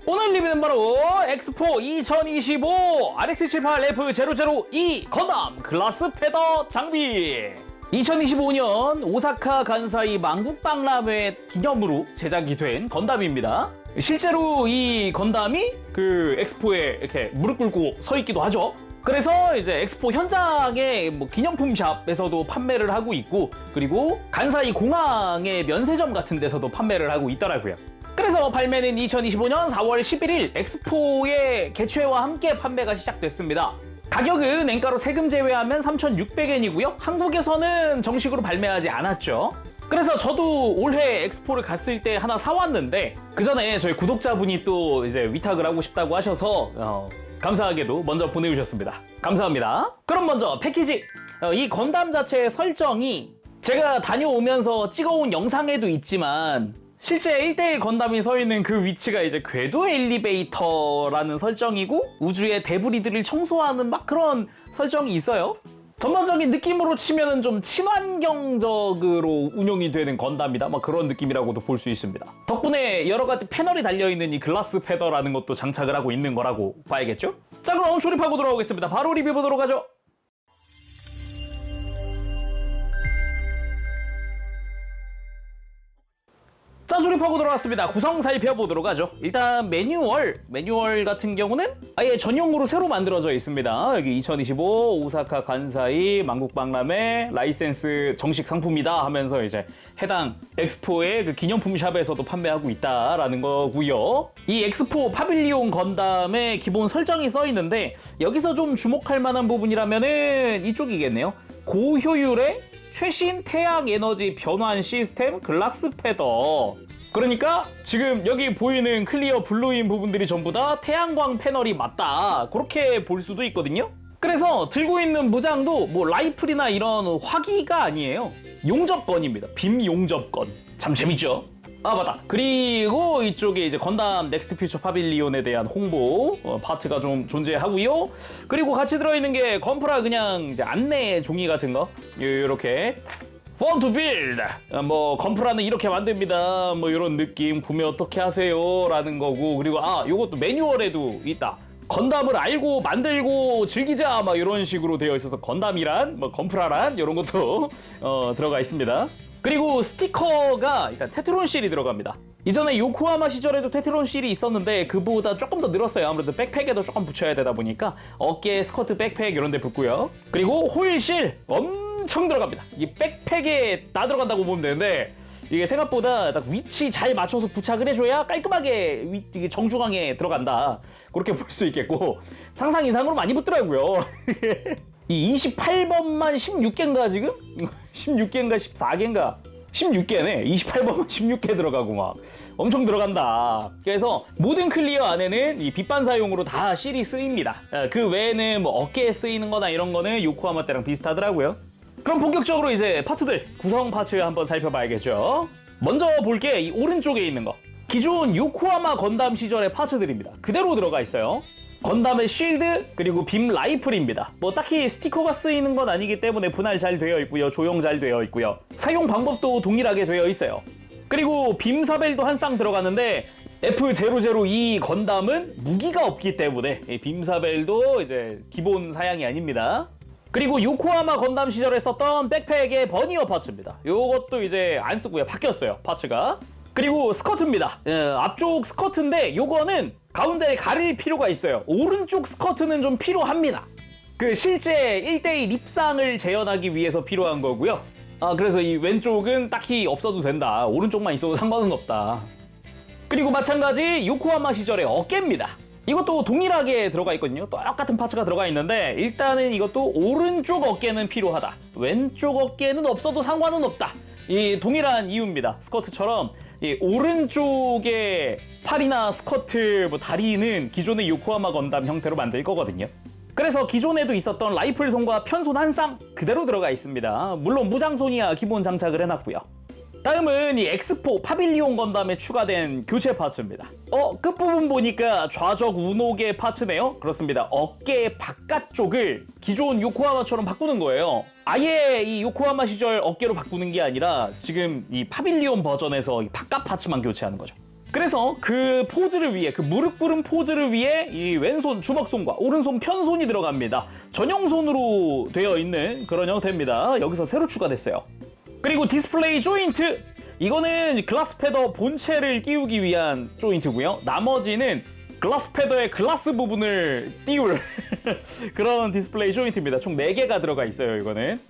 오늘 리뷰는 바로 엑스포 2025 RX78F002 건담 글라스 패더 장비. 2025년 오사카 간사이 만국박람회 기념으로 제작이 된 건담입니다. 실제로 이 건담이 그 엑스포에 이렇게 무릎 꿇고 서 있기도 하죠. 그래서 이제 엑스포 현장의 기념품 샵에서도 판매를 하고 있고, 그리고 간사이 공항의 면세점 같은 데서도 판매를 하고 있더라고요. 그래서 발매는 2025년 4월 11일 엑스포의 개최와 함께 판매가 시작됐습니다. 가격은 엔가로 세금 제외하면 3,600엔이고요. 한국에서는 정식으로 발매하지 않았죠. 그래서 저도 올해 엑스포를 갔을 때 하나 사왔는데, 그 전에 저희 구독자분이 또 이제 위탁을 하고 싶다고 하셔서 감사하게도 먼저 보내주셨습니다. 감사합니다. 그럼 먼저 패키지. 이 건담 자체의 설정이 제가 다녀오면서 찍어온 영상에도 있지만, 실제 1대1 건담이 서 있는 그 위치가 이제 궤도 엘리베이터라는 설정이고, 우주의 데브리들을 청소하는 막 그런 설정이 있어요. 전반적인 느낌으로 치면은 좀 친환경적으로 운영이 되는 건담이다, 막 그런 느낌이라고도 볼 수 있습니다. 덕분에 여러 가지 패널이 달려있는 이 글라스 패더라는 것도 장착을 하고 있는 거라고 봐야겠죠? 자, 그럼 조립하고 돌아오겠습니다. 바로 리뷰 보도록 하죠. 자, 조립하고 돌아왔습니다. 구성 살펴보도록 하죠. 일단 매뉴얼 같은 경우는 아예 전용으로 새로 만들어져 있습니다. 여기 2025 오사카 간사이 만국박람회 라이센스 정식 상품이다 하면서 이제 해당 엑스포의 그 기념품 샵에서도 판매하고 있다라는 거고요. 이 엑스포 파빌리온 건담의 기본 설정이 써 있는데, 여기서 좀 주목할 만한 부분이라면은 이쪽이겠네요. 고효율의 최신 태양 에너지 변환 시스템 글라스 패더. 그러니까 지금 여기 보이는 클리어 블루인 부분들이 전부 다 태양광 패널이 맞다, 그렇게 볼 수도 있거든요. 그래서 들고 있는 무장도 라이플이나 이런 화기가 아니에요. 용접건입니다. 빔 용접건. 참 재밌죠? 아, 맞다. 그리고 이쪽에 이제 건담 넥스트 퓨처 파빌리온에 대한 홍보 파트가 좀 존재하고요. 그리고 같이 들어있는 게 건프라 그냥 이제 안내 종이 같은 거, 요렇게 Fun to build. 건프라는 이렇게 만듭니다, 이런 느낌, 구매 어떻게 하세요 라는 거고, 그리고 요것도 매뉴얼에도 있다. 건담을 알고 만들고 즐기자, 이런 식으로 되어 있어서 건담이란 건프라란 이런 것도 들어가 있습니다. 그리고 스티커가 일단 테트론 실이 들어갑니다. 이전에 요코하마 시절에도 테트론 실이 있었는데 그보다 조금 더 늘었어요. 아무래도 백팩에도 조금 붙여야 되다 보니까 어깨, 스커트, 백팩 이런 데 붙고요. 그리고 호일실 엄청 들어갑니다. 이 백팩에 다 들어간다고 보면 되는데, 이게 생각보다 딱 위치 잘 맞춰서 부착을 해줘야 깔끔하게 정중앙에 들어간다, 그렇게 볼 수 있겠고, 상상 이상으로 많이 붙더라고요. 이 28번만 16개인가 지금? 16개인가 14개인가? 16개네. 28번만 16개 들어가고 막 엄청 들어간다. 그래서 모든 클리어 안에는 이 빛반사용으로 다 실이 쓰입니다. 그 외에는 어깨에 쓰이는 거나 이런 거는 요코하마 때랑 비슷하더라고요. 그럼 본격적으로 이제 파츠들, 구성 파츠 한번 살펴봐야겠죠. 먼저 볼 게 이 오른쪽에 있는 거. 기존 요코하마 건담 시절의 파츠들입니다. 그대로 들어가 있어요. 건담의 쉴드, 그리고 빔 라이플입니다. 딱히 스티커가 쓰이는 건 아니기 때문에 분할 잘 되어 있고요. 조형 잘 되어 있고요. 사용 방법도 동일하게 되어 있어요. 그리고 빔 사벨도 한 쌍 들어가는데, F002 건담은 무기가 없기 때문에 빔 사벨도 이제 기본 사양이 아닙니다. 그리고 요코하마 건담 시절에 썼던 백팩의 버니어 파츠입니다. 요것도 이제 안 쓰고요. 바뀌었어요, 파츠가. 그리고 스커트입니다. 앞쪽 스커트인데 요거는 가운데에 가릴 필요가 있어요. 오른쪽 스커트는 좀 필요합니다. 그 실제 1대1 립상을 재현하기 위해서 필요한 거고요. 그래서 이 왼쪽은 딱히 없어도 된다, 오른쪽만 있어도 상관은 없다. 그리고 마찬가지 요코하마 시절의 어깨입니다. 이것도 동일하게 들어가 있거든요. 똑같은 파츠가 들어가 있는데, 일단은 이것도 오른쪽 어깨는 필요하다, 왼쪽 어깨는 없어도 상관은 없다, 이 동일한 이유입니다. 스커트처럼 이 오른쪽의 팔이나 스커트, 다리는 기존의 요코하마 건담 형태로 만들 거거든요. 그래서 기존에도 있었던 라이플 손과 편손 한 쌍 그대로 들어가 있습니다. 물론 무장손이야 기본 장착을 해놨고요. 다음은 이 엑스포 파빌리온 건담에 추가된 교체 파츠입니다. 끝부분 보니까 좌적 운옥의 파츠네요. 그렇습니다. 어깨 바깥쪽을 기존 요코하마처럼 바꾸는 거예요. 아예 이 요코하마 시절 어깨로 바꾸는 게 아니라 지금 이 파빌리온 버전에서 이 바깥 파츠만 교체하는 거죠. 그래서 그 포즈를 위해, 그 무릎 꿇은 포즈를 위해 이 왼손 주먹손과 오른손 편손이 들어갑니다. 전용손으로 되어 있는 그런 형태입니다. 여기서 새로 추가됐어요. 그리고 디스플레이 조인트, 이거는 글라스 패더 본체를 끼우기 위한 조인트고요. 나머지는 글라스 패더의 글라스 부분을 띄울 그런 디스플레이 조인트입니다. 총 4개가 들어가 있어요, 이거는.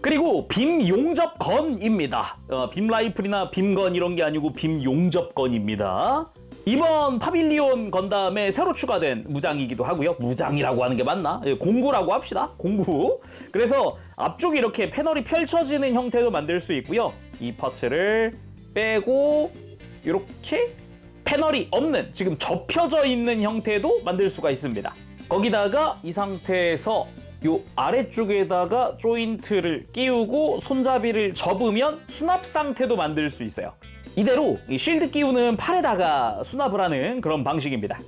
그리고 빔 용접건입니다. 빔 라이플이나 빔건 이런 게 아니고 빔 용접건입니다. 이번 파빌리온 건담에 새로 추가된 무장이기도 하고요. 무장이라고 하는 게 맞나? 공구라고 합시다. 공구. 그래서 앞쪽이 이렇게 패널이 펼쳐지는 형태도 만들 수 있고요. 이 파츠를 빼고 이렇게 패널이 없는, 지금 접혀져 있는 형태도 만들 수가 있습니다. 거기다가 이 상태에서 요 아래쪽에다가 조인트를 끼우고 손잡이를 접으면 수납 상태도 만들 수 있어요. 이대로 이 쉴드 끼우는 팔에다가 수납을 하는 그런 방식입니다.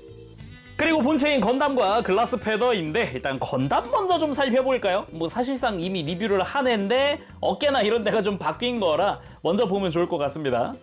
그리고 본체인 건담과 글라스 패더인데 일단 건담 먼저 좀 살펴볼까요? 뭐 사실상 이미 리뷰를 한 애인데 어깨나 이런 데가 좀 바뀐 거라 먼저 보면 좋을 것 같습니다.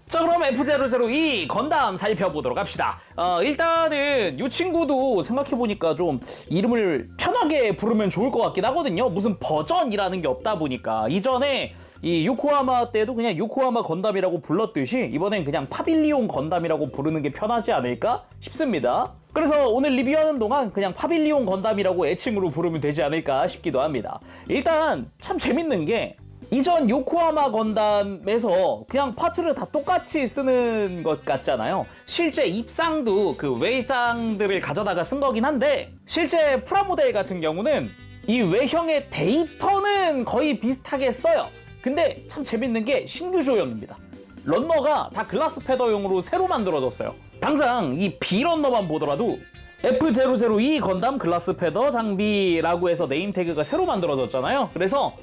자, 그럼 F002 건담 살펴보도록 합시다. 일단은 이 친구도 생각해보니까 좀 이름을 편하게 부르면 좋을 것 같긴 하거든요. 무슨 버전이라는 게 없다 보니까 이전에 이 요코하마 때도 그냥 요코하마 건담이라고 불렀듯이 이번엔 그냥 파빌리온 건담이라고 부르는 게 편하지 않을까 싶습니다. 그래서 오늘 리뷰하는 동안 그냥 파빌리온 건담이라고 애칭으로 부르면 되지 않을까 싶기도 합니다. 일단 참 재밌는 게 이전 요코하마 건담에서 그냥 파츠를 다 똑같이 쓰는 것 같잖아요. 실제 입상도 그 외장들을 가져다가 쓴 거긴 한데 실제 프라모델 같은 경우는 이 외형의 데이터는 거의 비슷하게 써요. 근데 참 재밌는 게 신규 조형입니다. 런너가 다 글라스 패더용으로 새로 만들어졌어요. 당장 이 B런너만 보더라도 F002 건담 글라스 패더 장비라고 해서 네임태그가 새로 만들어졌잖아요. 그래서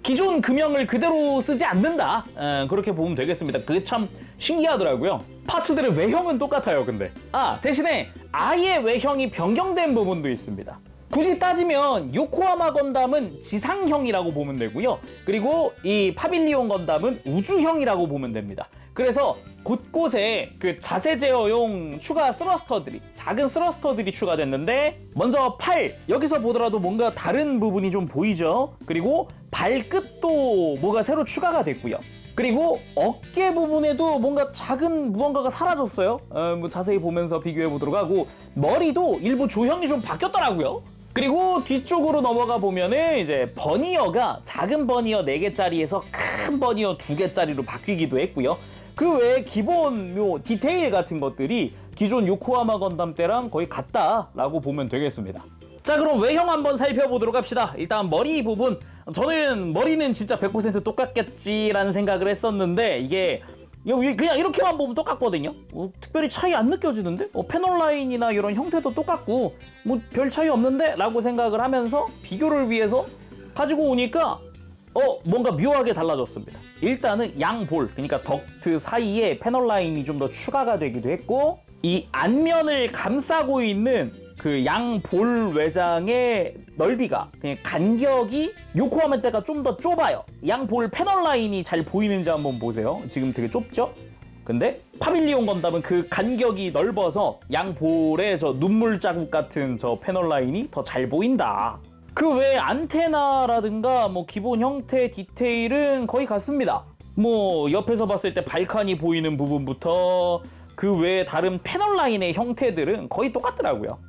기존 금형을 그대로 쓰지 않는다, 그렇게 보면 되겠습니다. 그게 참 신기하더라고요. 파츠들의 외형은 똑같아요. 근데 대신에 아예 외형이 변경된 부분도 있습니다. 굳이 따지면 요코하마 건담은 지상형이라고 보면 되고요. 그리고 이 파빌리온 건담은 우주형이라고 보면 됩니다. 그래서 곳곳에 그 자세 제어용 추가 스러스터들이, 작은 스러스터들이 추가됐는데, 먼저 팔, 여기서 보더라도 뭔가 다른 부분이 좀 보이죠. 그리고 발끝도 뭐가 새로 추가가 됐고요. 그리고 어깨 부분에도 뭔가 작은 무언가가 사라졌어요. 뭐 자세히 보면서 비교해 보도록 하고, 머리도 일부 조형이 좀 바뀌었더라고요. 그리고 뒤쪽으로 넘어가 보면은 이제 버니어가 작은 버니어 4개짜리에서 큰 버니어 2개짜리로 바뀌기도 했고요. 그 외에 기본 요 디테일 같은 것들이 기존 요코하마 건담 때랑 거의 같다라고 보면 되겠습니다. 자, 그럼 외형 한번 살펴보도록 합시다. 일단 머리 부분, 저는 머리는 진짜 100% 똑같겠지라는 생각을 했었는데 이게 그냥 이렇게만 보면 똑같거든요. 특별히 차이 안 느껴지는데? 패널 라인이나 이런 형태도 똑같고 뭐 별 차이 없는데? 라고 생각을 하면서 비교를 위해서 가지고 오니까 뭔가 묘하게 달라졌습니다. 일단은 양볼, 그러니까 덕트 사이에 패널 라인이 좀 더 추가가 되기도 했고, 이 안면을 감싸고 있는 그 양볼 외장의 넓이가, 그냥 간격이 요코하마 때가 좀 더 좁아요. 양볼 패널 라인이 잘 보이는지 한번 보세요. 지금 되게 좁죠? 근데 파빌리온 건담은 그 간격이 넓어서 양볼의 저 눈물 자국 같은 저 패널 라인이 더 잘 보인다. 그 외에 안테나라든가 뭐 기본 형태 디테일은 거의 같습니다. 뭐 옆에서 봤을 때 발칸이 보이는 부분부터 그 외에 다른 패널 라인의 형태들은 거의 똑같더라고요.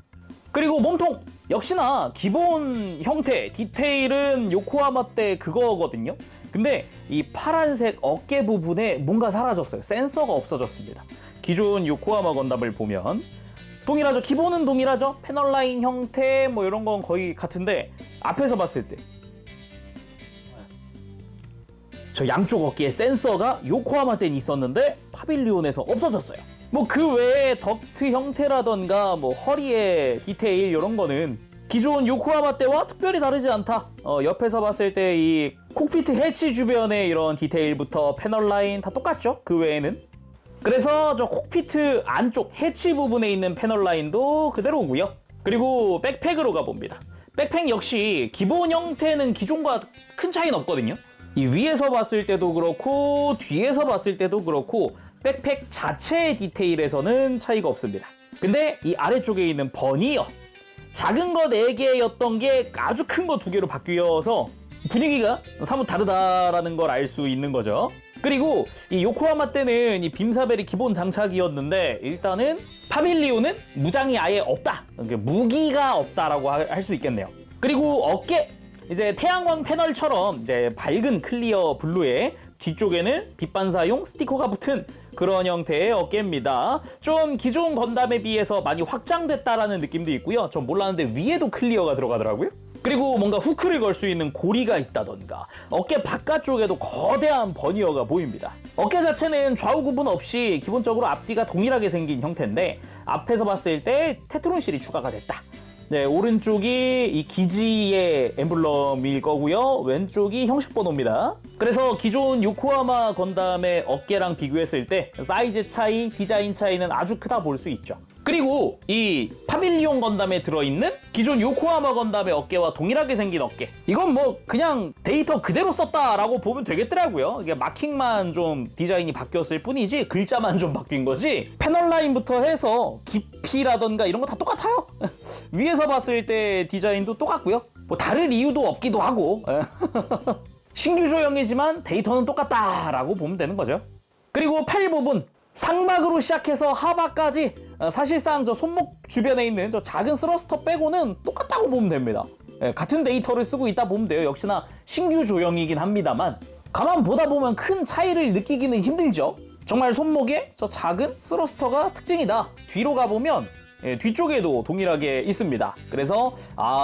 그리고 몸통! 역시나 기본 형태, 디테일은 요코하마 때 그거거든요. 근데 이 파란색 어깨 부분에 뭔가 사라졌어요. 센서가 없어졌습니다. 기존 요코하마 건담을 보면 동일하죠. 기본은 동일하죠. 패널 라인 형태 뭐 이런 건 거의 같은데 앞에서 봤을 때 저 양쪽 어깨에 센서가 요코하마 때는 있었는데 파빌리온에서 없어졌어요. 뭐 그 외에 덕트 형태라던가 뭐 허리의 디테일 이런 거는 기존 요코하마 때와 특별히 다르지 않다. 옆에서 봤을 때 이 콕피트 해치 주변의 이런 디테일부터 패널 라인 다 똑같죠. 그 외에는. 그래서 저 콕피트 안쪽 해치 부분에 있는 패널 라인도 그대로고요. 그리고 백팩으로 가봅니다. 백팩 역시 기본 형태는 기존과 큰 차이는 없거든요. 이 위에서 봤을 때도 그렇고 뒤에서 봤을 때도 그렇고 백팩 자체의 디테일에서는 차이가 없습니다. 근데 이 아래쪽에 있는 버니어, 작은 거 4개였던 게 아주 큰 거 2개로 바뀌어서 분위기가 사뭇 다르다라는 걸 알 수 있는 거죠. 그리고 이 요코하마 때는 이 빔사벨이 기본 장착이었는데 일단은 파밀리오는 무장이 아예 없다. 무기가 없다라고 할 수 있겠네요. 그리고 어깨, 이제 태양광 패널처럼 이제 밝은 클리어 블루에 뒤쪽에는 빛 반사용 스티커가 붙은 그런 형태의 어깨입니다. 좀 기존 건담에 비해서 많이 확장됐다라는 느낌도 있고요. 좀 몰랐는데 위에도 클리어가 들어가더라고요. 그리고 뭔가 후크를 걸 수 있는 고리가 있다던가 어깨 바깥쪽에도 거대한 버니어가 보입니다. 어깨 자체는 좌우 구분 없이 기본적으로 앞뒤가 동일하게 생긴 형태인데 앞에서 봤을 때 테트론 실이 추가가 됐다. 네, 오른쪽이 이 기지의 엠블럼일 거고요. 왼쪽이 형식 번호입니다. 그래서 기존 요코하마 건담의 어깨랑 비교했을 때 사이즈 차이, 디자인 차이는 아주 크다 볼 수 있죠. 그리고 이 파밀리온 건담에 들어있는 기존 요코하마 건담의 어깨와 동일하게 생긴 어깨, 이건 뭐 그냥 데이터 그대로 썼다라고 보면 되겠더라고요. 이게 마킹만 좀 디자인이 바뀌었을 뿐이지 글자만 좀 바뀐 거지 패널 라인부터 해서 깊이라던가 이런 거 다 똑같아요. 위에서 봤을 때 디자인도 똑같고요. 뭐 다를 이유도 없기도 하고 신규 조형이지만 데이터는 똑같다라고 보면 되는 거죠. 그리고 팔 부분, 상박으로 시작해서 하박까지 사실상 저 손목 주변에 있는 저 작은 스러스터 빼고는 똑같다고 보면 됩니다. 같은 데이터를 쓰고 있다 보면 돼요. 역시나 신규 조형이긴 합니다만 가만 보다 보면 큰 차이를 느끼기는 힘들죠. 정말 손목에 저 작은 스러스터가 특징이다. 뒤로 가보면 뒤쪽에도 동일하게 있습니다. 그래서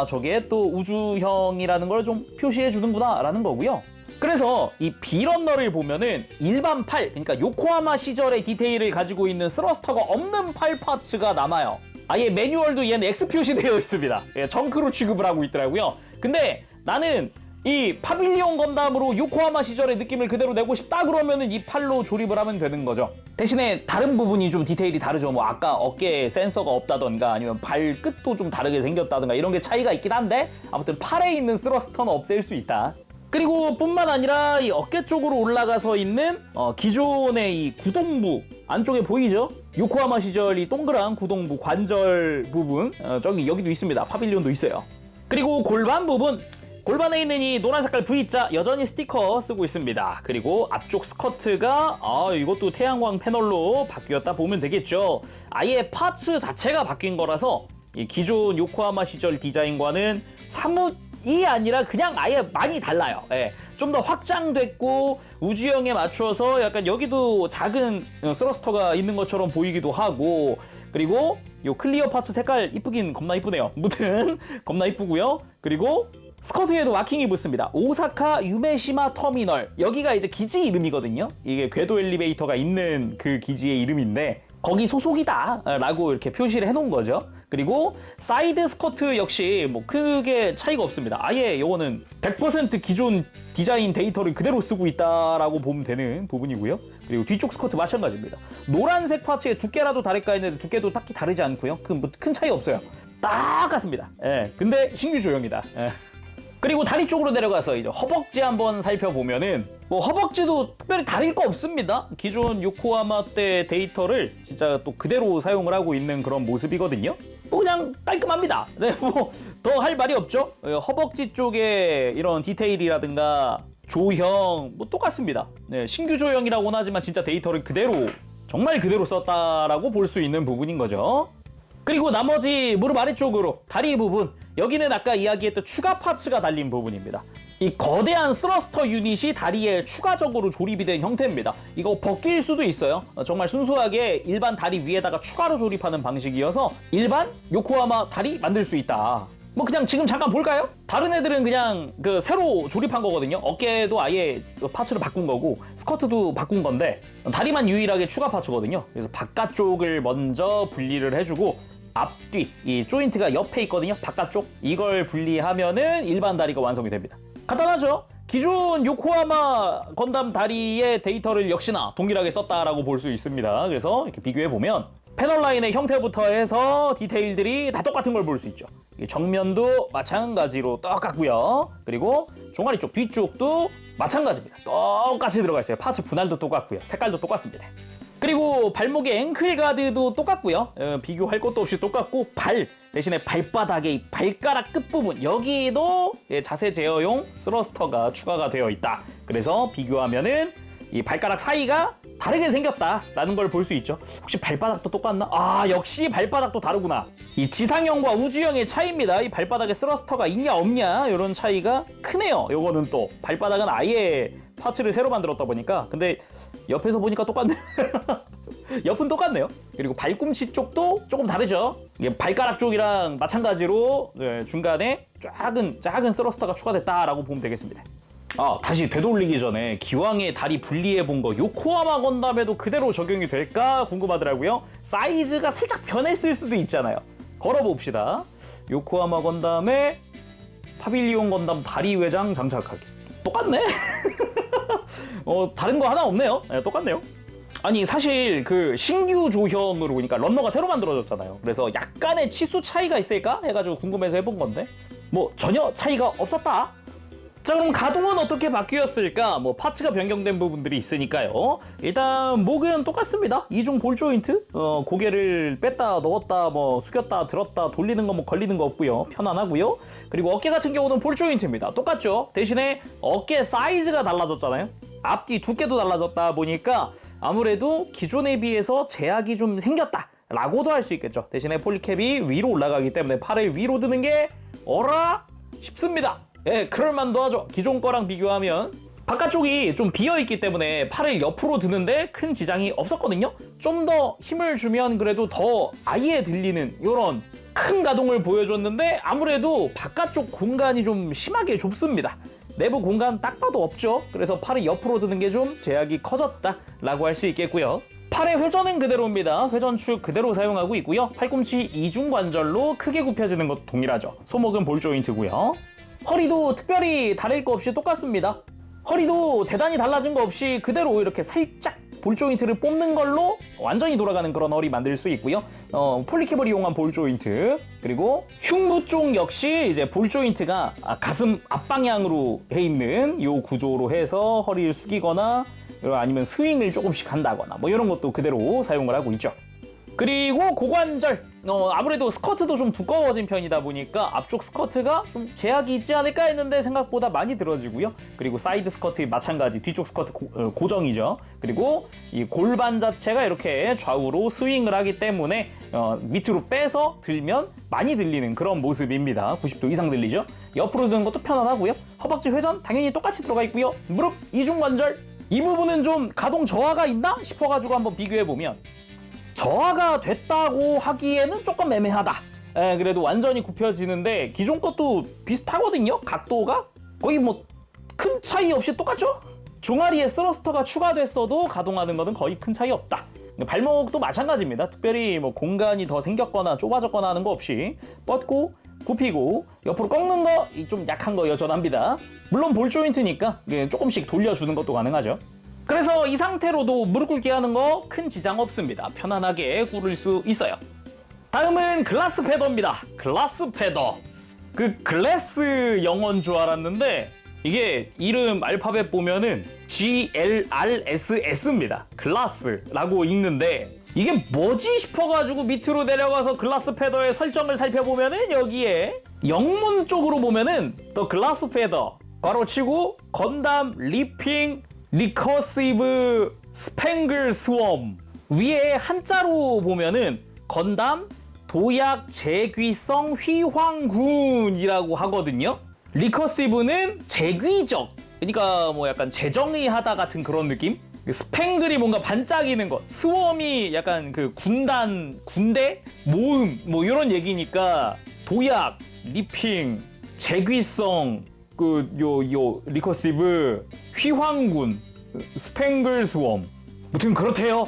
저게 또 우주형이라는 걸 좀 표시해 주는구나 라는 거고요. 그래서 이 비런너를 보면은 일반 팔, 그러니까 요코하마 시절의 디테일을 가지고 있는 스러스터가 없는 팔 파츠가 남아요. 아예 매뉴얼도 얘는 X 표시되어 있습니다. 정크로 취급을 하고 있더라고요. 근데 나는 이 파밀리온 건담으로 요코하마 시절의 느낌을 그대로 내고 싶다 그러면은 이 팔로 조립을 하면 되는 거죠. 대신에 다른 부분이 좀 디테일이 다르죠. 뭐 아까 어깨에 센서가 없다던가 아니면 발 끝도 좀 다르게 생겼다던가 이런 게 차이가 있긴 한데 아무튼 팔에 있는 스러스터는 없앨 수 있다. 그리고 뿐만 아니라 이 어깨 쪽으로 올라가서 있는 기존의 이 구동부 안쪽에 보이죠? 요코하마 시절 이 동그란 구동부 관절 부분 저기 여기도 있습니다. 파빌리온도 있어요. 그리고 골반 부분, 골반에 있는 이 노란 색깔 V자 여전히 스티커 쓰고 있습니다. 그리고 앞쪽 스커트가 이것도 태양광 패널로 바뀌었다 보면 되겠죠. 아예 파츠 자체가 바뀐 거라서 이 기존 요코하마 시절 디자인과는 사뭇이 아니라 그냥 아예 많이 달라요. 좀 더 확장됐고 우주형에 맞춰서 약간 여기도 작은 스러스터가 있는 것처럼 보이기도 하고, 그리고 요 클리어 파츠 색깔 이쁘긴 겁나 이쁘네요. 무튼 겁나 이쁘고요. 그리고 스커트에도 마킹이 붙습니다. 오사카 유메시마 터미널. 여기가 이제 기지 이름이거든요. 이게 궤도 엘리베이터가 있는 그 기지의 이름인데 거기 소속이다 라고 이렇게 표시를 해놓은 거죠. 그리고 사이드 스커트 역시 뭐 크게 차이가 없습니다. 아예 요거는 100% 기존 디자인 데이터를 그대로 쓰고 있다라고 보면 되는 부분이고요. 그리고 뒤쪽 스커트 마찬가지입니다. 노란색 파츠의 두께라도 다를까 했는데 두께도 딱히 다르지 않고요. 큰 차이 없어요. 똑같습니다. 근데 신규 조형이다. 그리고 다리 쪽으로 내려가서 이제 허벅지 한번 살펴보면은 뭐 허벅지도 특별히 다를 거 없습니다. 기존 요코하마 때 데이터를 진짜 또 그대로 사용을 하고 있는 그런 모습이거든요. 뭐 그냥 깔끔합니다. 뭐 더 할 말이 없죠. 허벅지 쪽에 이런 디테일이라든가 조형 뭐 똑같습니다. 신규 조형이라고는 하지만 진짜 데이터를 그대로 정말 그대로 썼다라고 볼 수 있는 부분인 거죠. 그리고 나머지 무릎 아래쪽으로 다리 부분, 여기는 아까 이야기했던 추가 파츠가 달린 부분입니다. 이 거대한 스러스터 유닛이 다리에 추가적으로 조립이 된 형태입니다. 이거 벗길 수도 있어요. 정말 순수하게 일반 다리 위에다가 추가로 조립하는 방식이어서 일반 요코하마 다리 만들 수 있다. 뭐 그냥 지금 잠깐 볼까요? 다른 애들은 그냥 그 새로 조립한 거거든요. 어깨도 아예 파츠를 바꾼 거고 스커트도 바꾼 건데 다리만 유일하게 추가 파츠거든요. 그래서 바깥쪽을 먼저 분리를 해주고 앞뒤 이 조인트가 옆에 있거든요. 바깥쪽 이걸 분리하면은 일반 다리가 완성이 됩니다. 간단하죠? 기존 요코하마 건담 다리의 데이터를 역시나 동일하게 썼다라고 볼 수 있습니다. 그래서 이렇게 비교해 보면 패널 라인의 형태부터 해서 디테일들이 다 똑같은 걸 볼 수 있죠. 정면도 마찬가지로 똑같고요. 그리고 종아리 쪽 뒤쪽도 마찬가지입니다. 똑같이 들어가 있어요. 파츠 분할도 똑같고요. 색깔도 똑같습니다. 그리고 발목의 앵클 가드도 똑같고요. 비교할 것도 없이 똑같고 발 대신에 발바닥의 발가락 끝부분 여기도 자세 제어용 스러스터가 추가가 되어 있다. 그래서 비교하면은 이 발가락 사이가 다르게 생겼다라는 걸 볼 수 있죠. 혹시 발바닥도 똑같나? 아, 역시 발바닥도 다르구나. 이 지상형과 우주형의 차이입니다. 이 발바닥에 스러스터가 있냐 없냐 이런 차이가 크네요. 요거는 또 발바닥은 아예 파츠를 새로 만들었다 보니까 근데 옆에서 보니까 똑같네. 옆은 똑같네요. 그리고 발꿈치 쪽도 조금 다르죠. 이게 발가락 쪽이랑 마찬가지로 중간에 작은 스러스터가 추가됐다라고 보면 되겠습니다. 다시 되돌리기 전에 기왕에 다리 분리해본 거 요코하마 건담에도 그대로 적용이 될까 궁금하더라고요. 사이즈가 살짝 변했을 수도 있잖아요. 걸어봅시다. 요코하마 건담에 파빌리온 건담 다리 외장 장착하기. 똑같네? 다른 거 하나 없네요. 네, 똑같네요. 아니 사실 그 신규 조형으로 보니까 런너가 새로 만들어졌잖아요. 그래서 약간의 치수 차이가 있을까 해가지고 궁금해서 해본 건데 뭐 전혀 차이가 없었다. 자, 그럼 가동은 어떻게 바뀌었을까? 뭐 파츠가 변경된 부분들이 있으니까요. 일단 목은 똑같습니다. 이중 볼 조인트. 고개를 뺐다 넣었다 뭐 숙였다 들었다 돌리는 거 뭐 걸리는 거 없고요. 편안하고요. 그리고 어깨 같은 경우는 볼 조인트입니다. 똑같죠? 대신에 어깨 사이즈가 달라졌잖아요. 앞뒤 두께도 달라졌다 보니까 아무래도 기존에 비해서 제약이 좀 생겼다 라고도 할 수 있겠죠. 대신에 폴리캡이 위로 올라가기 때문에 팔을 위로 드는 게 어라 싶습니다. 예, 그럴만도 하죠. 기존 거랑 비교하면 바깥쪽이 좀 비어있기 때문에 팔을 옆으로 드는데 큰 지장이 없었거든요. 좀 더 힘을 주면 그래도 더 아예 들리는 이런 큰 가동을 보여줬는데 아무래도 바깥쪽 공간이 좀 심하게 좁습니다. 내부 공간 딱 봐도 없죠. 그래서 팔을 옆으로 드는 게 좀 제약이 커졌다라고 할 수 있겠고요. 팔의 회전은 그대로입니다. 회전축 그대로 사용하고 있고요. 팔꿈치 이중 관절로 크게 굽혀지는 것도 동일하죠. 소목은 볼 조인트고요. 허리도 특별히 다를 거 없이 똑같습니다. 허리도 대단히 달라진 거 없이 그대로 이렇게 살짝 볼 조인트를 뽑는 걸로 완전히 돌아가는 그런 허리 만들 수 있고요. 폴리캡을 이용한 볼 조인트, 그리고 흉부 쪽 역시 이제 볼 조인트가 가슴 앞방향으로 해 있는 이 구조로 해서 허리를 숙이거나 아니면 스윙을 조금씩 한다거나 뭐 이런 것도 그대로 사용을 하고 있죠. 그리고 고관절, 아무래도 스커트도 좀 두꺼워진 편이다 보니까 앞쪽 스커트가 좀 제약이 있지 않을까 했는데 생각보다 많이 들어지고요. 그리고 사이드 스커트 마찬가지, 뒤쪽 스커트 고정이죠. 그리고 이 골반 자체가 이렇게 좌우로 스윙을 하기 때문에 밑으로 빼서 들면 많이 들리는 그런 모습입니다. 90도 이상 들리죠. 옆으로 드는 것도 편안하고요. 허벅지 회전 당연히 똑같이 들어가 있고요. 무릎 이중관절, 이 부분은 좀 가동 저하가 있나 싶어가지고 한번 비교해보면 저하가 됐다고 하기에는 조금 애매하다. 그래도 완전히 굽혀지는데 기존 것도 비슷하거든요. 각도가 거의 뭐 큰 차이 없이 똑같죠. 종아리에 스러스터가 추가됐어도 가동하는 것은 거의 큰 차이 없다. 발목도 마찬가지입니다. 특별히 뭐 공간이 더 생겼거나 좁아졌거나 하는 거 없이 뻗고 굽히고 옆으로 꺾는 거 좀 약한 거 여전합니다. 물론 볼 조인트니까 조금씩 돌려주는 것도 가능하죠. 그래서 이 상태로도 무릎 꿇기 하는 거 큰 지장 없습니다. 편안하게 꿇을 수 있어요. 다음은 글라스 패더입니다. 글라스 패더. 그 글래스 영어인 줄 알았는데 이게 이름 알파벳 보면은 GLRSS입니다. 글라스라고 읽는데 이게 뭐지 싶어가지고 밑으로 내려가서 글라스 패더의 설정을 살펴보면은 여기에 영문 쪽으로 보면은 더 글라스 패더 괄호치고 건담 리핑 리커시브 스팽글 스웜, 위에 한자로 보면은 건담 도약 재귀성 휘황군이라고 하거든요. 리커시브는 재귀적, 그러니까 뭐 약간 재정의하다 같은 그런 느낌? 스팽글이 뭔가 반짝이는 것, 스웜이 약간 그 군단, 군대, 모음 뭐 이런 얘기니까 도약, 리핑, 재귀성, 요 리커시브, 휘황군, 스팽글 스웜, 무튼 그렇대요.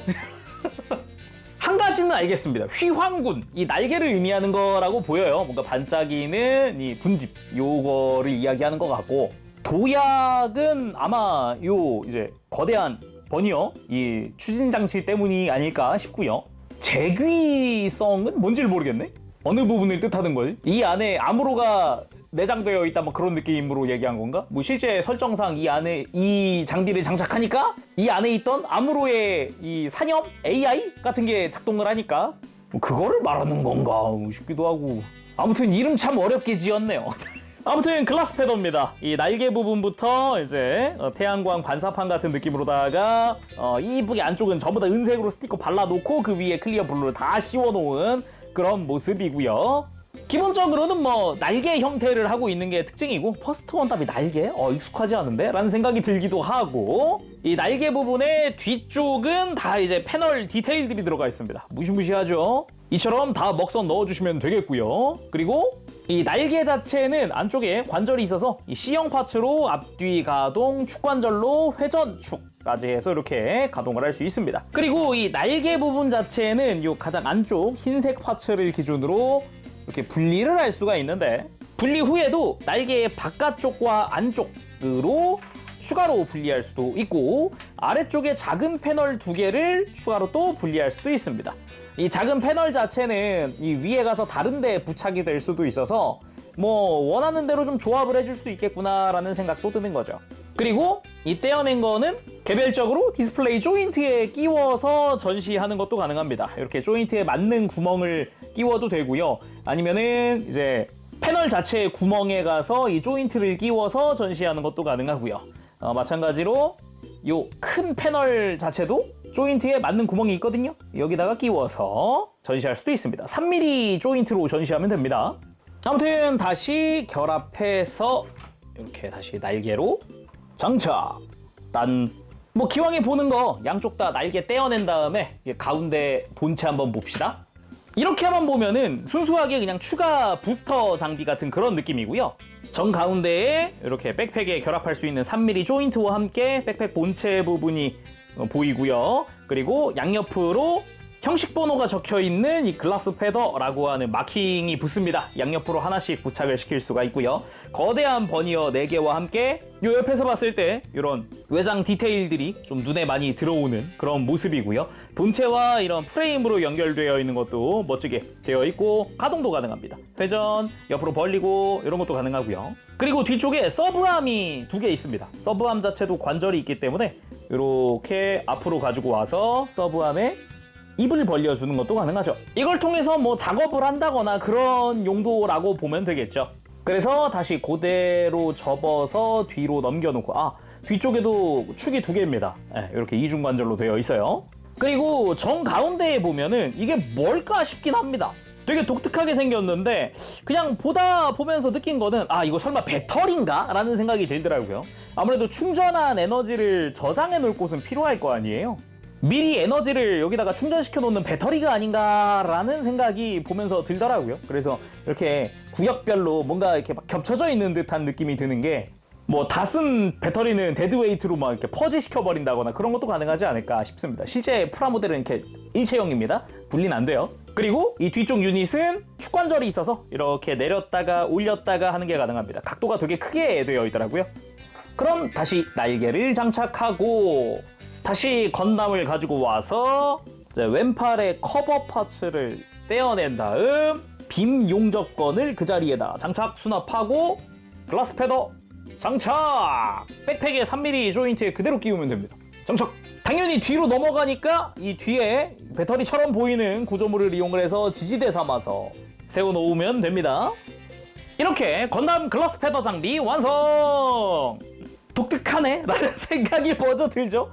한 가지는 알겠습니다. 휘황군, 이 날개를 의미하는 거라고 보여요. 뭔가 반짝이는 이 군집, 요거를 이야기하는 것 같고, 도약은 아마 요 이제 거대한 버니어, 이 추진 장치 때문이 아닐까 싶고요. 재귀성은 뭔지를 모르겠네. 어느 부분을 뜻하는 걸? 이 안에 암호로가 내장되어 있다 뭐 그런 느낌으로 얘기한 건가? 뭐 실제 설정상 이 안에 이 장비를 장착하니까 이 안에 있던 아무로의 이 산염 AI 같은 게 작동을 하니까 뭐 그거를 말하는 건가 싶기도 하고. 아무튼 이름 참 어렵게 지었네요. 아무튼 글라스 패더입니다. 이 날개 부분부터 이제 태양광 반사판 같은 느낌으로다가 이쁘게 안쪽은 전부 다 은색으로 스티커 발라놓고 그 위에 클리어 블루를 다 씌워놓은 그런 모습이고요. 기본적으로는 뭐 날개 형태를 하고 있는 게 특징이고 퍼스트 원답이 날개? 익숙하지 않은데? 라는 생각이 들기도 하고 이 날개 부분의 뒤쪽은 다 이제 패널 디테일들이 들어가 있습니다. 무시무시하죠? 이처럼 다 먹선 넣어주시면 되겠고요. 그리고 이 날개 자체는 안쪽에 관절이 있어서 이 C형 파츠로 앞뒤 가동, 축관절로 회전, 축까지 해서 이렇게 가동을 할 수 있습니다. 그리고 이 날개 부분 자체는 이 가장 안쪽 흰색 파츠를 기준으로 이렇게 분리를 할 수가 있는데 분리 후에도 날개의 바깥쪽과 안쪽으로 추가로 분리할 수도 있고 아래쪽에 작은 패널 2개를 추가로 또 분리할 수도 있습니다. 이 작은 패널 자체는 이 위에 가서 다른 데 부착이 될 수도 있어서 뭐 원하는 대로 좀 조합을 해줄 수 있겠구나라는 생각도 드는 거죠. 그리고 이 떼어낸 거는 개별적으로 디스플레이 조인트에 끼워서 전시하는 것도 가능합니다. 이렇게 조인트에 맞는 구멍을 끼워도 되고요. 아니면은 이제 패널 자체의 구멍에 가서 이 조인트를 끼워서 전시하는 것도 가능하고요. 마찬가지로 이 큰 패널 자체도 조인트에 맞는 구멍이 있거든요. 여기다가 끼워서 전시할 수도 있습니다. 3mm 조인트로 전시하면 됩니다. 아무튼 다시 결합해서 이렇게 다시 날개로 장착. 뭐 기왕에 보는 거 양쪽 다 날개 떼어낸 다음에 가운데 본체 한번 봅시다. 이렇게만 보면은 순수하게 그냥 추가 부스터 장비 같은 그런 느낌이고요. 정 가운데에 이렇게 백팩에 결합할 수 있는 3mm 조인트와 함께 백팩 본체 부분이 보이고요. 그리고 양옆으로 형식 번호가 적혀있는 이 글라스 패더라고 하는 마킹이 붙습니다. 양옆으로 하나씩 부착을 시킬 수가 있고요. 거대한 버니어 4개와 함께 이 옆에서 봤을 때 이런 외장 디테일들이 좀 눈에 많이 들어오는 그런 모습이고요. 본체와 이런 프레임으로 연결되어 있는 것도 멋지게 되어 있고 가동도 가능합니다. 회전, 옆으로 벌리고 이런 것도 가능하고요. 그리고 뒤쪽에 서브암이 2개 있습니다. 서브암 자체도 관절이 있기 때문에 이렇게 앞으로 가지고 와서 서브암에 입을 벌려주는 것도 가능하죠. 이걸 통해서 뭐 작업을 한다거나 그런 용도라고 보면 되겠죠. 그래서 다시 그대로 접어서 뒤로 넘겨놓고 뒤쪽에도 축이 2개입니다. 이렇게 이중관절로 되어 있어요. 그리고 정 가운데에 보면은 이게 뭘까 싶긴 합니다. 되게 독특하게 생겼는데 그냥 보다 보면서 느낀 거는 이거 설마 배터리인가? 라는 생각이 들더라고요. 아무래도 충전한 에너지를 저장해 놓을 곳은 필요할 거 아니에요. 미리 에너지를 여기다가 충전시켜 놓는 배터리가 아닌가라는 생각이 보면서 들더라고요. 그래서 이렇게 구역별로 뭔가 이렇게 막 겹쳐져 있는 듯한 느낌이 드는 게 뭐 다 쓴 배터리는 데드웨이트로 막 이렇게 퍼지시켜 버린다거나 그런 것도 가능하지 않을까 싶습니다. 실제 프라모델은 이렇게 일체형입니다. 분리는 안 돼요. 그리고 이 뒤쪽 유닛은 축관절이 있어서 이렇게 내렸다가 올렸다가 하는 게 가능합니다. 각도가 되게 크게 되어 있더라고요. 그럼 다시 날개를 장착하고 다시 건담을 가지고 와서 이제 왼팔의 커버 파츠를 떼어낸 다음 빔 용접건을 그 자리에다 장착 수납하고 글라스 패더 장착! 백팩에 3mm 조인트에 그대로 끼우면 됩니다. 장착! 당연히 뒤로 넘어가니까 이 뒤에 배터리처럼 보이는 구조물을 이용을 해서 지지대 삼아서 세워놓으면 됩니다. 이렇게 건담 글라스 패더 장비 완성! 독특하네? 라는 생각이 먼저 들죠?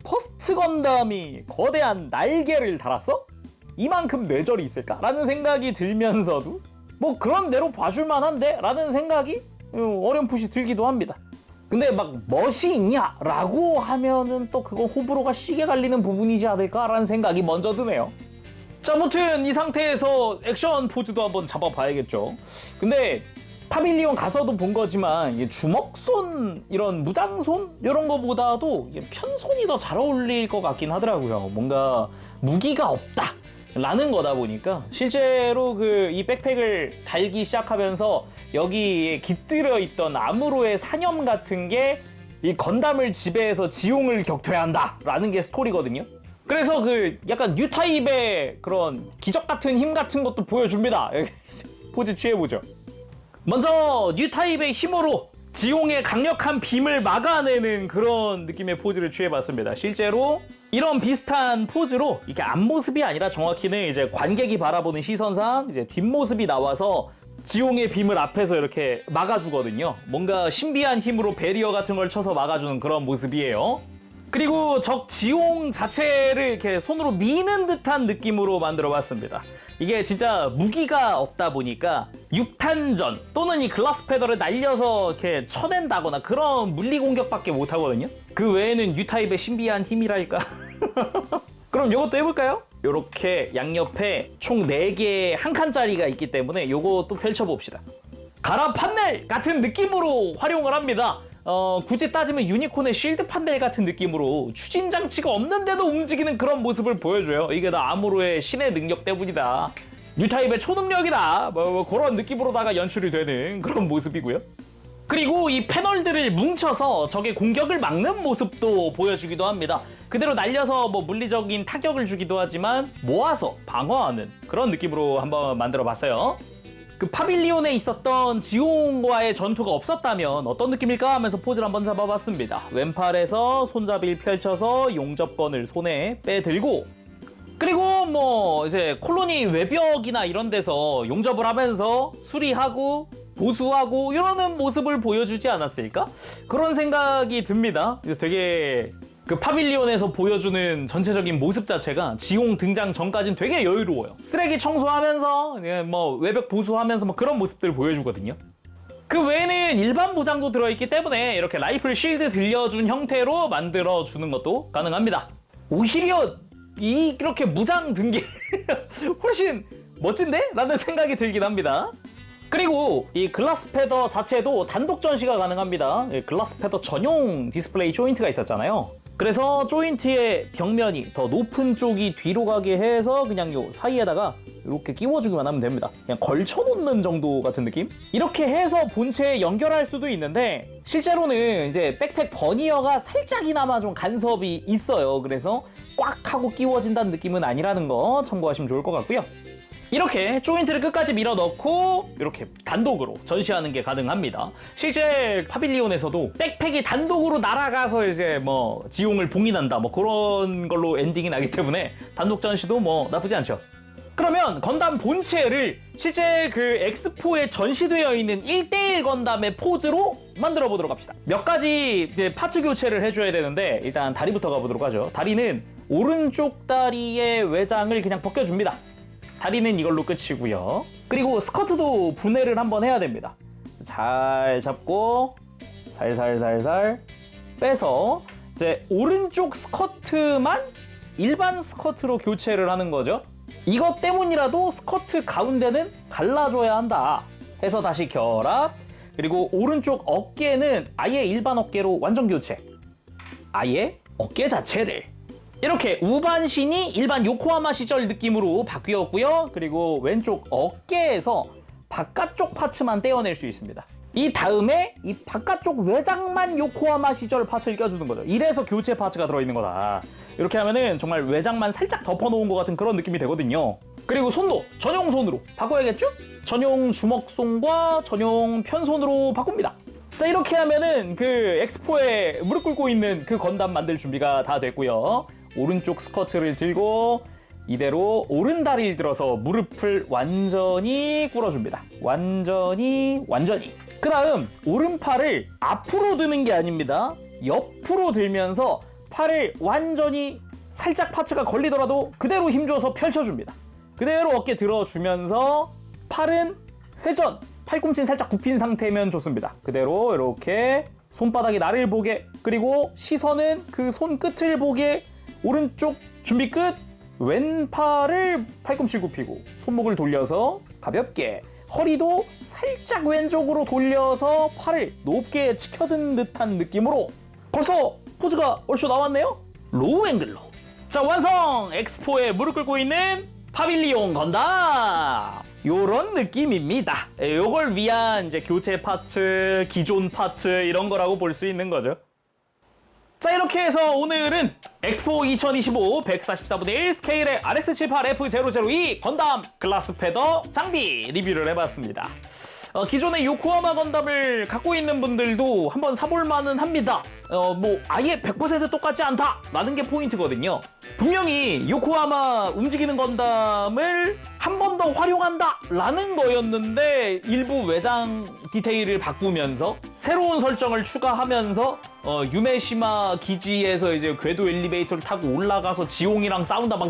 퍼스트 건담이 거대한 날개를 달았어? 이만큼 뇌절이 있을까? 라는 생각이 들면서도 뭐 그런 대로 봐줄만 한데? 라는 생각이 어렴풋이 들기도 합니다. 근데 막 멋이 있냐? 라고 하면은 또 그건 호불호가 시게 갈리는 부분이지 않을까? 라는 생각이 먼저 드네요. 자, 아무튼 이 상태에서 액션 포즈도 한번 잡아봐야겠죠. 근데 파빌리온 가서도 본 거지만 이게 주먹손, 이런 무장손 이런 거보다도 편손이 더 잘 어울릴 것 같긴 하더라고요. 뭔가 무기가 없다 라는 거다 보니까 실제로 이 백팩을 달기 시작하면서 여기에 깃들어 있던 아무로의 사념 같은 게 이 건담을 지배해서 지용을 격퇴한다 라는 게 스토리거든요. 그래서 약간 뉴타입의 그런 기적 같은 힘 같은 것도 보여줍니다. 포즈 취해보죠. 먼저 뉴타입의 힘으로 지용의 강력한 빔을 막아내는 그런 느낌의 포즈를 취해봤습니다. 실제로 이런 비슷한 포즈로 이게 앞모습이 아니라 정확히는 이제 관객이 바라보는 시선상 이제 뒷모습이 나와서 지용의 빔을 앞에서 이렇게 막아주거든요. 뭔가 신비한 힘으로 베리어 같은 걸 쳐서 막아주는 그런 모습이에요. 그리고 적 지용 자체를 이렇게 손으로 미는 듯한 느낌으로 만들어봤습니다. 이게 진짜 무기가 없다 보니까 육탄전 또는 이 글라스 패더를 날려서 이렇게 쳐낸다거나 그런 물리 공격밖에 못 하거든요. 그 외에는 뉴타입의 신비한 힘이랄까. 그럼 이것도 해볼까요? 이렇게 양옆에 총 4개의 한 칸짜리가 있기 때문에 이것도 펼쳐봅시다. 가라 판넬 같은 느낌으로 활용을 합니다. 굳이 따지면 유니콘의 실드 판넬 같은 느낌으로 추진 장치가 없는데도 움직이는 그런 모습을 보여줘요. 이게 다 아무로의 신의 능력 때문이다. 뉴타입의 초능력이다. 뭐 그런 느낌으로다가 연출이 되는 그런 모습이고요. 그리고 이 패널들을 뭉쳐서 적의 공격을 막는 모습도 보여주기도 합니다. 그대로 날려서 뭐 물리적인 타격을 주기도 하지만 모아서 방어하는 그런 느낌으로 한번 만들어봤어요. 그 파빌리온에 있었던 지용과의 전투가 없었다면 어떤 느낌일까 하면서 포즈를 한번 잡아봤습니다. 왼팔에서 손잡이를 펼쳐서 용접건을 손에 빼들고, 그리고 뭐 이제 콜로니 외벽이나 이런 데서 용접을 하면서 수리하고 보수하고 이러는 모습을 보여주지 않았을까? 그런 생각이 듭니다. 되게 그 파빌리온에서 보여주는 전체적인 모습 자체가 지용 등장 전까지는 되게 여유로워요. 쓰레기 청소하면서 뭐 외벽 보수하면서 뭐 그런 모습들을 보여주거든요. 그 외에는 일반 무장도 들어있기 때문에 이렇게 라이플 쉴드 들려준 형태로 만들어주는 것도 가능합니다. 오히려 이렇게 무장 든 게 훨씬 멋진데? 라는 생각이 들긴 합니다. 그리고 이 글라스 패더 자체도 단독 전시가 가능합니다. 글라스 패더 전용 디스플레이 조인트가 있었잖아요. 그래서 조인트의 벽면이 더 높은 쪽이 뒤로 가게 해서 그냥 요 사이에다가 이렇게 끼워주기만 하면 됩니다. 그냥 걸쳐놓는 정도 같은 느낌? 이렇게 해서 본체에 연결할 수도 있는데 실제로는 이제 백팩 버니어가 살짝이나마 좀 간섭이 있어요. 그래서 꽉 하고 끼워진다는 느낌은 아니라는 거 참고하시면 좋을 것 같고요. 이렇게 조인트를 끝까지 밀어 넣고 이렇게 단독으로 전시하는 게 가능합니다. 실제 파빌리온에서도 백팩이 단독으로 날아가서 이제 뭐 지용을 봉인한다 뭐 그런 걸로 엔딩이 나기 때문에 단독 전시도 뭐 나쁘지 않죠. 그러면 건담 본체를 실제 그 엑스포에 전시되어 있는 1대1 건담의 포즈로 만들어 보도록 합시다. 몇 가지 파츠 교체를 해줘야 되는데 일단 다리부터 가보도록 하죠. 다리는 오른쪽 다리의 외장을 그냥 벗겨줍니다. 다리는 이걸로 끝이고요. 그리고 스커트도 분해를 한번 해야 됩니다. 잘 잡고 살살살살 빼서 이제 오른쪽 스커트만 일반 스커트로 교체를 하는 거죠. 이것 때문이라도 스커트 가운데는 갈라줘야 한다 해서 다시 결합. 그리고 오른쪽 어깨는 아예 일반 어깨로 완전 교체. 아예 어깨 자체를 이렇게 우반신이 일반 요코하마 시절 느낌으로 바뀌었고요. 그리고 왼쪽 어깨에서 바깥쪽 파츠만 떼어낼 수 있습니다. 이 다음에 이 바깥쪽 외장만 요코하마 시절 파츠를 껴주는 거죠. 이래서 교체 파츠가 들어있는 거다. 이렇게 하면은 정말 외장만 살짝 덮어놓은 것 같은 그런 느낌이 되거든요. 그리고 손도 전용 손으로 바꿔야겠죠? 전용 주먹손과 전용 편손으로 바꿉니다. 자, 이렇게 하면은 그 엑스포에 무릎 꿇고 있는 그 건담 만들 준비가 다 됐고요. 오른쪽 스커트를 들고 이대로 오른다리를 들어서 무릎을 완전히 꿇어줍니다. 완전히. 그 다음 오른팔을 앞으로 드는 게 아닙니다. 옆으로 들면서 팔을 완전히 살짝 파츠가 걸리더라도 그대로 힘줘서 펼쳐줍니다. 그대로 어깨 들어주면서 팔은 회전, 팔꿈치는 살짝 굽힌 상태면 좋습니다. 그대로 이렇게 손바닥이 나를 보게, 그리고 시선은 그 손끝을 보게. 오른쪽 준비 끝. 왼팔을 팔꿈치 굽히고 손목을 돌려서 가볍게, 허리도 살짝 왼쪽으로 돌려서 팔을 높게 치켜든 듯한 느낌으로 벌써 포즈가 얼추 나왔네요. 로우 앵글로. 자, 완성! 엑스포에 무릎 꿇고 있는 파빌리온 건담. 요런 느낌입니다. 요걸 위한 이제 교체 파츠, 기존 파츠 이런 거라고 볼 수 있는 거죠. 자, 이렇게 해서 오늘은 엑스포 2025 144분의 1 스케일의 RX78F002 건담 글라스 패더 장비 리뷰를 해봤습니다. 기존의 요코하마 건담을 갖고 있는 분들도 한번 사볼 만은 합니다. 뭐 아예 100% 똑같지 않다라는 게 포인트거든요. 분명히 요코하마 움직이는 건담을 한 번 더 활용한다라는 거였는데 일부 외장 디테일을 바꾸면서 새로운 설정을 추가하면서 유메시마 기지에서 이제 궤도 엘리베이터를 타고 올라가서 지옹이랑 싸운다 막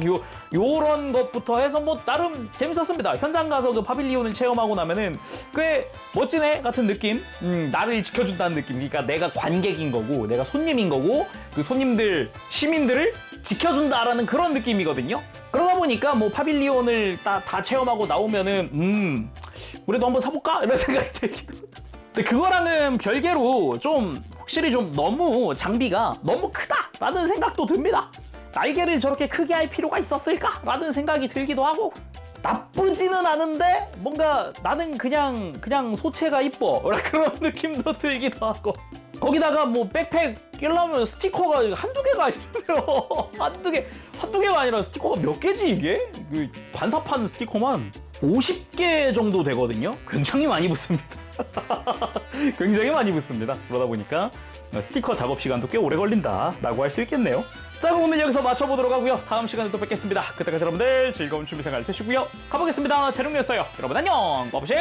요런 것부터 해서 뭐 나름 재밌었습니다. 현장 가서 그 파빌리온을 체험하고 나면은 꽤 멋지네 같은 느낌, 나를 지켜준다는 느낌. 그러니까 내가 관객인 거고 내가 손님인 거고 그 손님들 시민들을 지켜준다라는 그런 느낌이거든요. 그러다 보니까 뭐 파빌리온을 다 체험하고 나오면은 우리도 한번 사볼까 이런 생각이 들기도. 근데 그거랑은 별개로 좀 확실히 좀 너무 장비가 너무 크다라는 생각도 듭니다. 날개를 저렇게 크게 할 필요가 있었을까라는 생각이 들기도 하고. 나쁘지는 않은데 뭔가 나는 그냥 소체가 이뻐 그런 느낌도 들기도 하고. 거기다가 뭐 백팩 끼려면 스티커가 한두 개가 아니라요. 한두 개가 아니라 스티커가 몇 개지 이게? 그 반사판 스티커만 50개 정도 되거든요. 굉장히 많이 붙습니다. 굉장히 많이 붙습니다. 그러다 보니까 스티커 작업 시간도 꽤 오래 걸린다라고 할 수 있겠네요. 자, 그럼 오늘 여기서 마쳐보도록 하고요. 다음 시간에 또 뵙겠습니다. 그때까지 여러분들 즐거운 취미생활 되시고요. 가보겠습니다. 재롱이었어요. 여러분 안녕. 빠부시.